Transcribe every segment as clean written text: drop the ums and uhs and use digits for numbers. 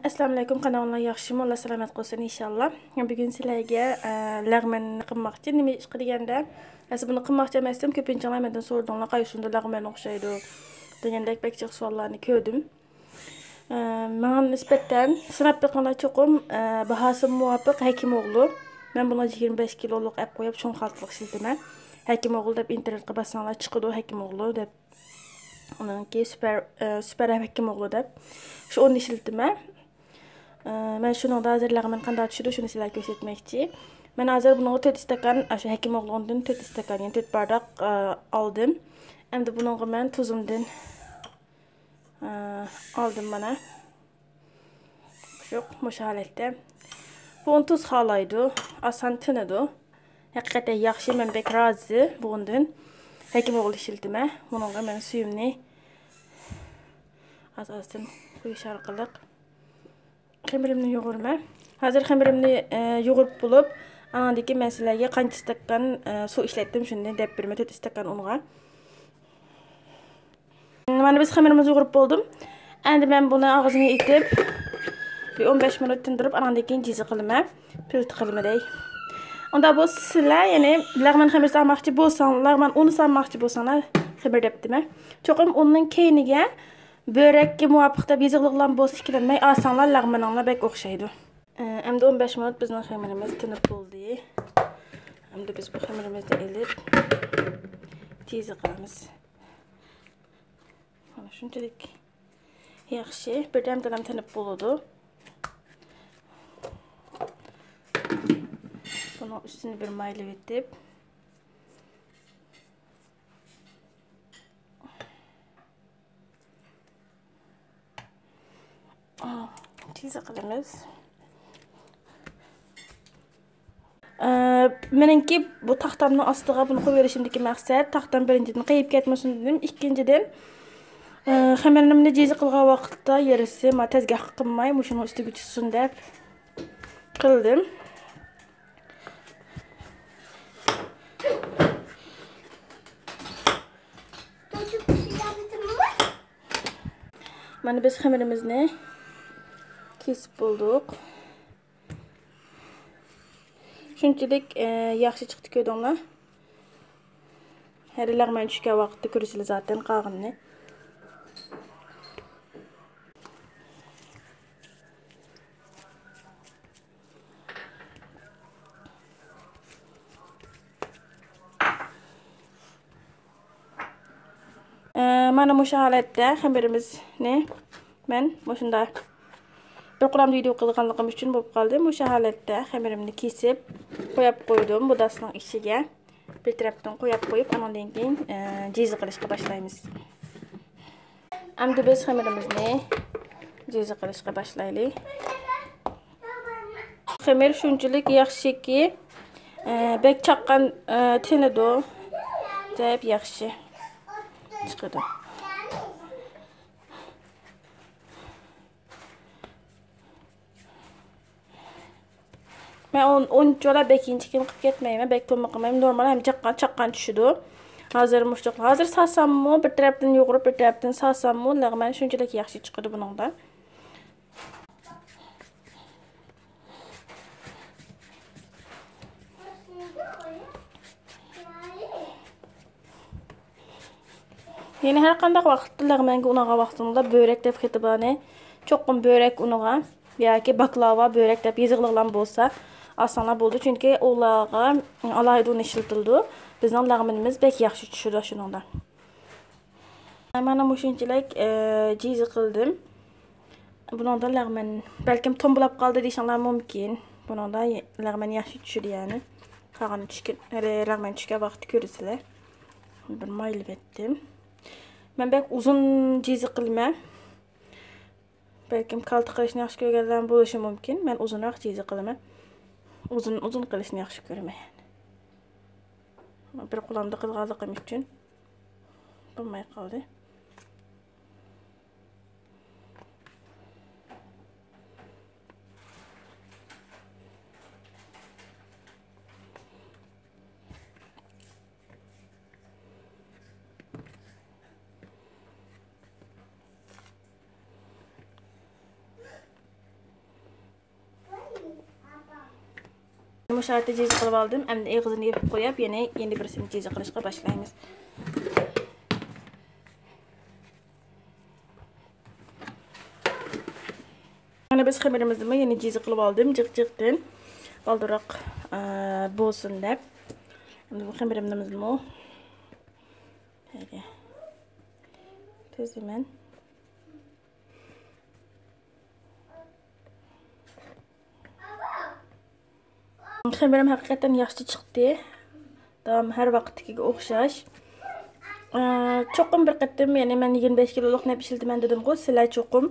Assalamu alaykum, kanalımla yaxshimi, Alloh salomat qilsin inshaalloh. Bugun sizlarga lag'manni qilmoqchi. Nima ish qilganda, asli buni qilmoqchi emasdim. Ko'pincha mendan so'radinglar, qayshunda lag'man o'xshaydi degandek bekchiq savollarni ko'rdim. Menga nisbatan sinab biqqanlar cho'qim bahasi muvofiq Hakimoğlu. Men buni 25 kiloluk ap qo'yib, cho'ng xaltliq ishiltiman. Hakimoğlu deb internetga bassanglar chiqadi, Hakimoğlu deb. Onunki süper Hakimoğlu deb. Şu onu ishiltiman. Ben şunun da hazırlığımın qanday tushidi, shuni sizlarga ko'rsatmoqchi. Men hozir buni 4 stakan, shu Hakimoğlu'ndan 4 stakan, yani 4 bardak aldım. Endi bununla men tuzumdan aldım mana. Şu holatda. Bu tuz xalaydı, asan tinidi. Haqiqatan yaxshi, men bek rozi bundan. Hakimoğlu ishiltiman. Bununla men suyumni asosan quyish orqali xamirimni yo'g'irman. Hozir xamirimni yo'g'irib bo'lib, anadagi men sizlarga qancha stakan suv ishlatdim shunday deb berma, 4 stakan unga. Mana biz xamirimizni yo'g'irib bo'ldim. Endi men buni og'zini itib bir 15 minut tindirib, anadagi jizi qilaman, pilt qilmaday. Onda bu sizlar, ya'ni lag'man xamir salmoqchi bo'lsanglar, lag'man uni salmoqchi bo'lsanglar, xamir debdimi? Cho'qim unning keyniga börekki muvafiq deb yezig'liqlar bo'lsa ikkilanmay olsanglar lag'maninglar bek o'xshaydi. Endi 15 minut bizning xamirimiz tinib bo'ldi. Endi biz bu xamirimizni elib tezi qilamiz. Mana shunchalik yaxshi, birdam tinib bo'ladi. Buni ustini bir maylab etib tezi qilamiz. Menimki bu taxtamning ostiga buni qo'yib berishimdagi maqsad taxtam birinchidan qayib ketmasin dedim. Ikkinchidan xamirimni jizi qilgan vaqtda yarisi ma tezgah qilmay, shuni ustiga tushsin deb qildim. Mana biz xamirimizni kesib bo'ldik. Shunchalik yaxshi chiqdi ko'rdinglar. Har lag'man tushgan vaqtda ko'rishinglar zaten qag'inni. Mana bu holatda xamirimizni men shunda bir quram video qilganligim uchun bo'lib qoldi. Bu holatda xamirimni kesib qo'yib qo'ydim bu dasning ichiga. Bir tarafdan qo'yib, andan keyin jizi qilishga boshlaymiz. Endi biz xamirimizni jizi qilishga boshlaylik. Xamir shunchalik yaxshiki, bek chaqqan tinidi deb yaxshi chiqadi. Men unchola bekinchi kim qilib ketmayman, bek to'ma qilmayman. Normal ham chaqqan tushidi. Hozir mushtoqlar. Hozir salsammi, bir tarafdan yo'g'irib, bir tarafdan salsammi, lag'man shunchalik yaxshi chiqadi buningda. Yine her qanday vaqtda lag'manga unaga vaqtida börek deb xitibani, cho'qim börek unaga yoki baklava börek deb yezig'liqlar bo'lsa, osonlar bo'ldi, chunki ularga alohida uni ishlatildi. Bizning lag'manimiz bek yaxshi tushadi shuningda. Mana shunchalik jizi qildim. Buningda lag'man balkim to'mbilab qoldi deyishinglar mumkin. Buningda lag'man yaxshi tushadi, ya'ni qag'ini tushgan, lag'man tushgan vaqtda ko'rsizlar. Bir maylab etdim. Men bek uzun jizi qilman. Belkim kalta qilishni yaxshi ko'rganlar bo'lishi mumkin. Men uzunroq jizi qilaman. Uzun qilishni yaxshi ko'raman. Bir qo'limda qilganligim uchun bo'lmay qoldi. bu şartda cizi qilib oldim. Endi eg'izini yopib qo'yib, yana endi birisini cizi qilishga boshlaymiz. Mana biz xamirimizni yana cizi qilib oldim. Jiq-jiqdan balduroq bo'lsin deb. Endi bu xamirimizni Hadi. Tüzümen. Xamirim haqiqatan yaxshi chiqdi. Davom har vaqtdagiga o'xshash. Cho'qim bir qatim, ya'ni men 25 kiloluk ne pishildiman dedim-ku, sizlar cho'qim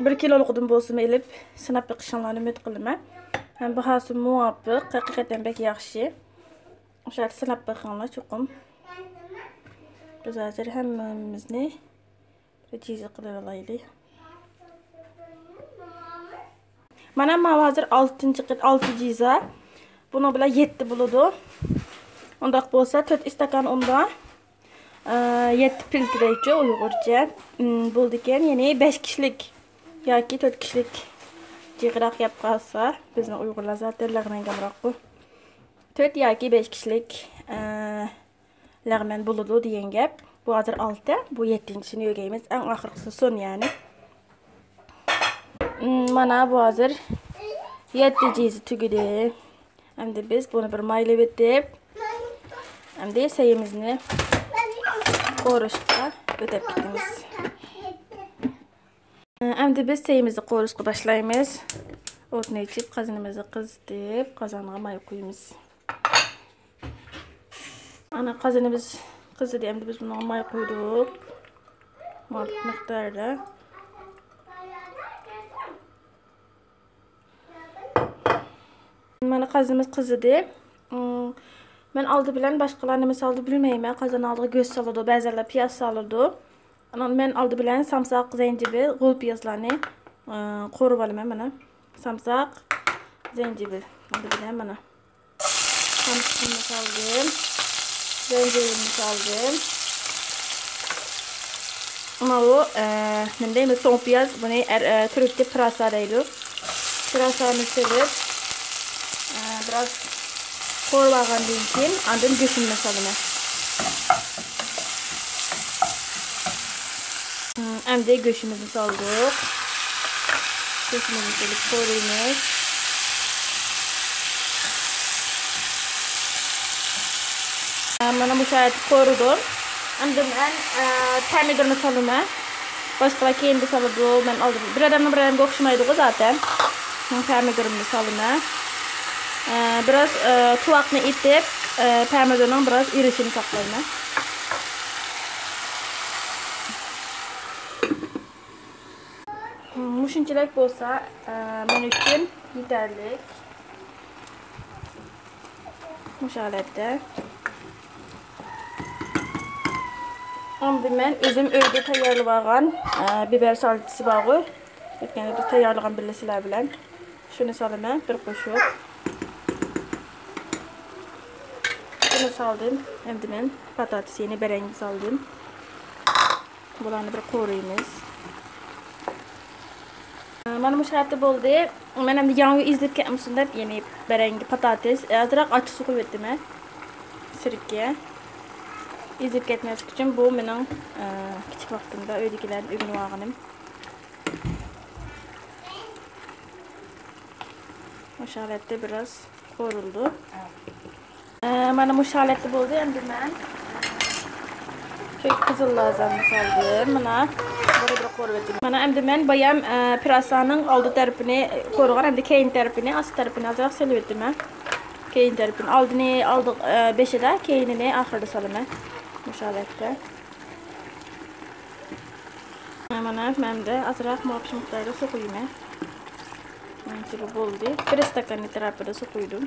1 kilolukdan bo'lsa elib sinab beqishinglarni umid qilaman. Ham bahasi muvofiq, haqiqatan bek yaxshi. O'sha sinab beqinglar cho'qim. Biz hozir hammamizni cizi qilib olaylik. Mana men hozir 6 ciza. Buni bilan 7 bo'ladi. Undaq bo'lsa 4 istakan unda 7 filtraychi Uyg'urcha bo'ldi ekan. Ya'ni 5 kishilik yoki 4 kishilik jiqroq yap qolsa, bizni Uyg'urlar zaten lag'mangamroq bu. 4 yoki 5 kishilik lag'man bo'ladi degan gap. Bu hozir 6, bu 7-sini yo'gaymiz. Eng oxirgisi son ya'ni. Mana bu hozir 7 cizi tugidi. Endi biz bunu bir maylab etib, endi sayimizni qo'rishga o'tib ketamiz. Endi biz sayimizni qo'rishga boshlaymiz. O'tni ichib, qozonimizni qizitib, qozonga may qo'yamiz. Ana qozonimiz qizidi, endi biz buni may qo'ydik. Ma'lum miqdorda. Mana qazimiz qizidi. Men oldi bilan boshqalarni misolda bilmayman. Qozon oldiga go'sht soladi, ba'zilar piyoz soladi. Men oldi bilan samsoq, zanjibil, g'o'l piyozlarni qo'rib olaman mana. Samsoq, zanjibil. Oldi bilan mana. Samsoqni soldim. Zanjibilni soldim. Mana bu menday so'ng piyoz, buni turibdi pirasa deydi. Pirasani silib biraz qo'rg'agandan keyin andin go'shtni solaman. Endi go'shtimizni soldik. Go'shtimizni solib qo'yamiz. Mana bu şayet qo'rdim. Endi men pomidorni solaman. Boshqalar keyin soladi. Men oldim. Bir odamga o'xshamaydi-ku zaten. Men pomidorni solaman. Biraz tuvaqni itib, pomidorning biraz erishini saqlayman. Mushunchalik bo'lsa, men uchun yetarli. Mushu holatda. Endi men o'zim uyda tayyorlab olgan biber salçası bor. O'tganda tayyorlagan bilasizlar bilan. Shuni solaman, bir qo'shib. Bunu saldım. Endi men patatasini berengi saldım. Bularni bir qo'raymiz. Mana bu sharatda bo'ldi. Men endi yangi izlab ketmişim deb, ya'ni berengi patates, azroq ochiq suv qo'yib etdim. Sirka. İzlab ketmaslik uchun bu mening kichik vaqtimda uydagilarni o'rganib olganim. Bu sharatda biraz qo'rildi. Mana bu holatda bo'ldi. Endi men qizil lazanni soldim. Mana bir qo'rib etdim. Mana endi men bayam pirasaning oldi tarafini qo'rgan, endi keyin tarafini, ost tarafini azroq solib etdim. Keyin tarafini oldini oldik 5'da, keyinini oxirida solaman. Bu holatda. Mana menda azroq mo'pish miqdorida suv qo'yaman. Mana bu bo'ldi. 1 stakan tarafida suv qo'ydim.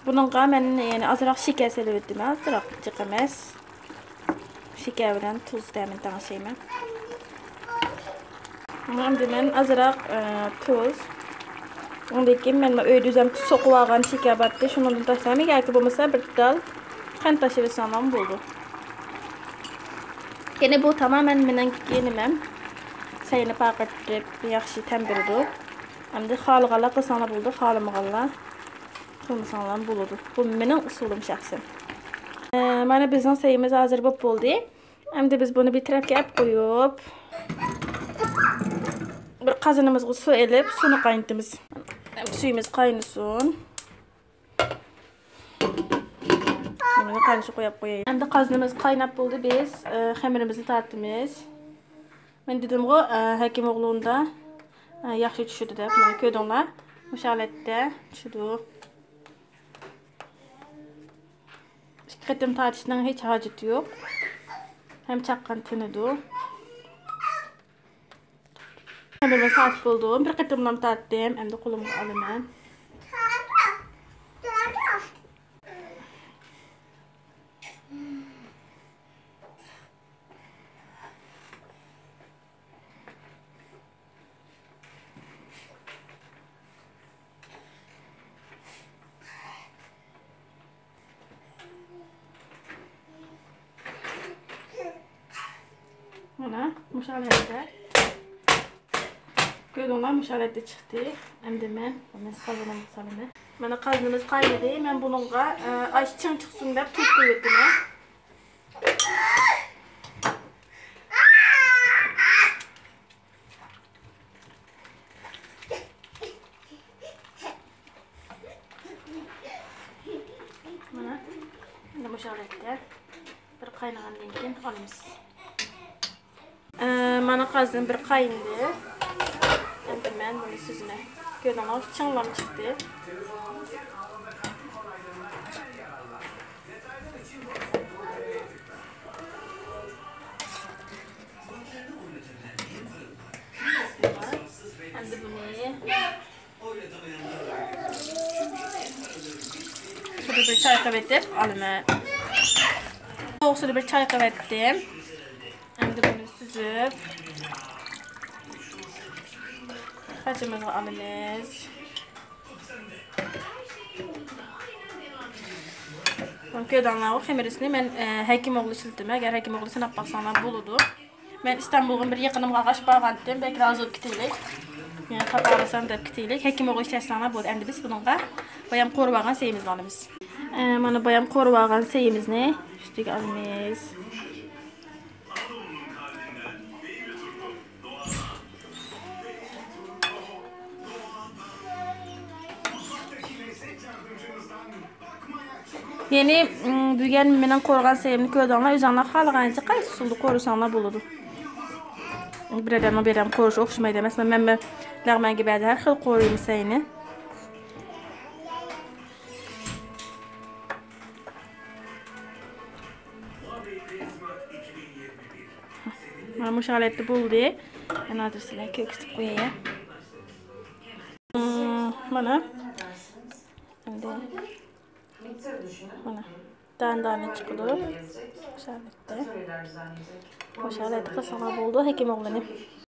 Bununla men yani azroq shakar solib etdim. Azroq jiq emas. Shakar bilan tuz ta'min tashlayman. Endi men azroq tuz. Undan keyin men uyda o'zim so'qib olgan shakar batdi. Shuni tashlayman. Yoki bo'lmasa bir dal qand tashib olsam bo'ldi. Yine bu tamamen mening nimam. çayını pakettirip yaxşı təmbirdi. Hem de xalıqala qısana buldu, xalımıqala qılmısanlar buludu. Bu benim usulum şəxsim. Mana bizden sayımız hazır oldu. Hem de biz bunu bir tərəfə qoyub bir qazanımızga su elib, suni qaynatamiz. Suyumuz qaynasın. Bunu qarışıq qoyub. Hem de qazanımız qaynab buldu, biz xəmirimizi tartımız. Ben dedim ki Həkim oğlunda yaxşı düşürdü de. Bunu gördünlər. Bu şalətdə düşürdü. İki qətim tartışdan heç haceti yok. Hem çaqqan tinidu. Xəmirimi tartıb buldum. Bir qətimdən tartdım. Hem de qolumu alıman. Mana müşahidə. Gördünlər, müşahidə çıxdı. Hem de mən qazanımı salıram. Mana qazanımız qaynadı. Mən bununla ayçiçeğin çıxsın deyə tuz qoydum. Mana müşahidə bir qaynagandan keyin alamiz. Mana qazdım bir qayndı. Endi men bunu sizine gördünüz, çınlam çıxdı. Endi bunu şöyle bir çay qavetib alıma. Soğuk bir çay qavetdim. Endi bunu süzüp Saçımızı alırız. Gördüğünüz o xəmirisini mən Həkim oğlu işlədim. Əgər Həkim oğlu sınaq baxsanlar buludu. Mən İstanbul'un bir yaxınım ağaç bağlandım. Belki razı olup gitirik. Yəni tapalasan da gitirik. Həkim oğlu işləsanlar buludu. Əndi biz bununla bayam qorubağan seyimizni alırız. Mana bayam qorubağan seyimizni üstüge alırız. Yeni büyüyen menen korugan sevimli gördüğünler üzanlar xalığanca qaysı usulda korusanlar buludu. Bir adamla bir adam koruş oxşumaydı. Mesela mən lağman gibi hər xil koruyum seyini. Mana müşahidə buldu. Ben adresine köküstüp koyayım. Mana. Şimdi mana tane çıkdı. Şöyle. O şöyle kısana buldu Həkim oğlanı.